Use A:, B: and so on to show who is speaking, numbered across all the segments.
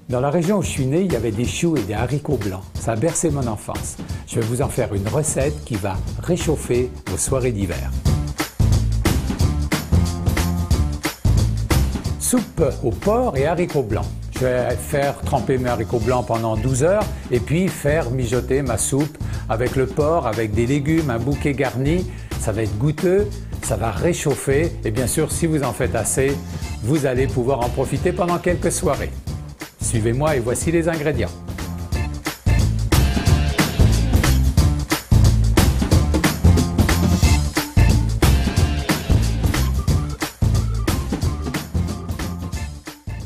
A: Dans la région où je suis né, il y avait des choux et des haricots blancs. Ça a bercé mon enfance. Je vais vous en faire une recette qui va réchauffer vos soirées d'hiver. Soupe au porc et haricots blancs. Je vais faire tremper mes haricots blancs pendant 12 heures et puis faire mijoter ma soupe avec le porc, avec des légumes, un bouquet garni. Ça va être goûteux, ça va réchauffer et bien sûr, si vous en faites assez, vous allez pouvoir en profiter pendant quelques soirées. Suivez-moi et voici les ingrédients.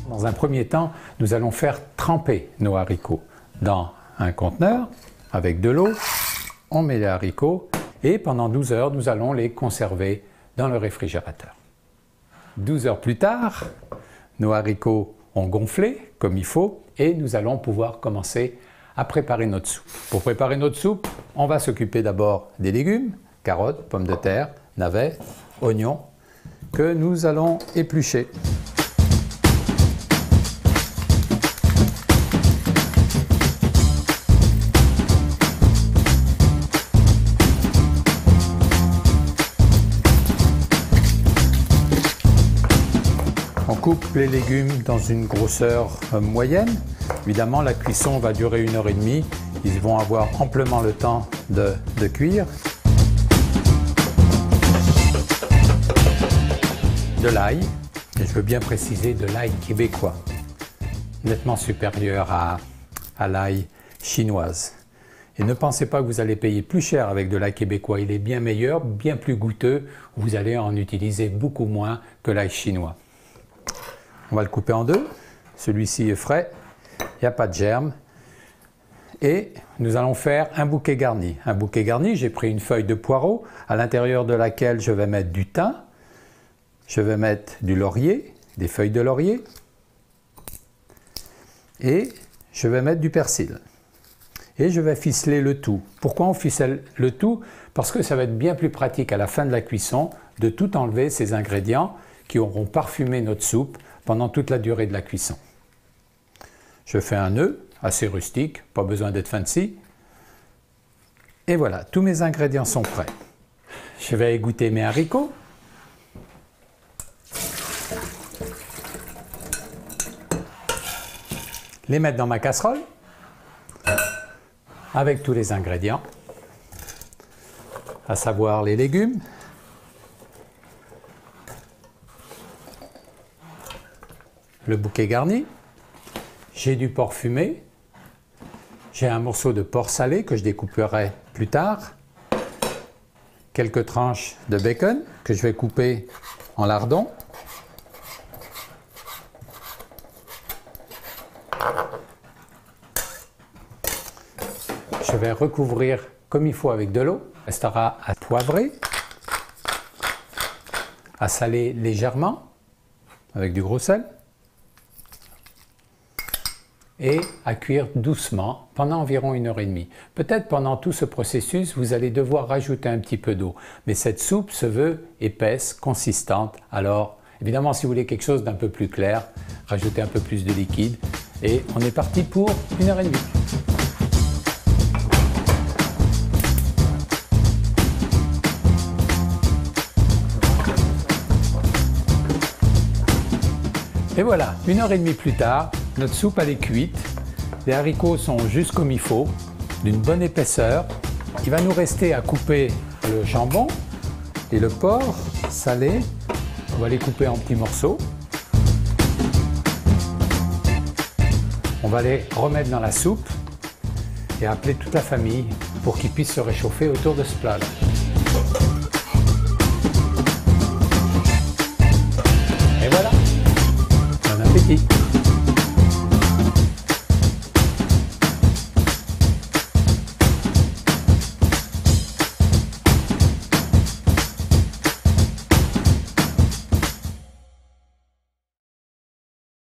A: Dans un premier temps, nous allons faire tremper nos haricots dans un conteneur avec de l'eau. On met les haricots et pendant 12 heures, nous allons les conserver dans le réfrigérateur. 12 heures plus tard, nos haricots ont gonflé comme il faut et nous allons pouvoir commencer à préparer notre soupe. Pour préparer notre soupe, on va s'occuper d'abord des légumes, carottes, pommes de terre, navets, oignons, que nous allons éplucher. On coupe les légumes dans une grosseur moyenne. Évidemment, la cuisson va durer 1 heure et demie. Ils vont avoir amplement le temps de cuire. De l'ail, et je veux bien préciser de l'ail québécois, nettement supérieur à l'ail chinoise. Et ne pensez pas que vous allez payer plus cher avec de l'ail québécois. Il est bien meilleur, bien plus goûteux. Vous allez en utiliser beaucoup moins que l'ail chinois. On va le couper en deux. Celui-ci est frais, il n'y a pas de germes. Et nous allons faire un bouquet garni. Un bouquet garni, j'ai pris une feuille de poireau à l'intérieur de laquelle je vais mettre du thym, je vais mettre du laurier, des feuilles de laurier, et je vais mettre du persil. Et je vais ficeler le tout. Pourquoi on ficelle le tout? Parce que ça va être bien plus pratique à la fin de la cuisson de tout enlever ces ingrédients qui auront parfumé notre soupe pendant toute la durée de la cuisson. Je fais un nœud assez rustique, pas besoin d'être fancy. Et voilà, tous mes ingrédients sont prêts. Je vais égoutter mes haricots. Les mettre dans ma casserole avec tous les ingrédients, à savoir les légumes, le bouquet garni, j'ai du porc fumé, j'ai un morceau de porc salé que je découperai plus tard, quelques tranches de bacon que je vais couper en lardons, je vais recouvrir comme il faut avec de l'eau, il restera à poivrer, à saler légèrement avec du gros sel, et à cuire doucement pendant environ 1 heure et demie. Peut-être pendant tout ce processus, vous allez devoir rajouter un petit peu d'eau, mais cette soupe se veut épaisse, consistante. Alors, évidemment, si vous voulez quelque chose d'un peu plus clair, rajoutez un peu plus de liquide et on est parti pour 1 heure et demie. Et voilà, 1 heure et demie plus tard, notre soupe elle est cuite. Les haricots sont juste comme il faut, d'une bonne épaisseur. Il va nous rester à couper le jambon et le porc salé. On va les couper en petits morceaux. On va les remettre dans la soupe et appeler toute la famille pour qu'ils puissent se réchauffer autour de ce plat-là. Et voilà, bon appétit!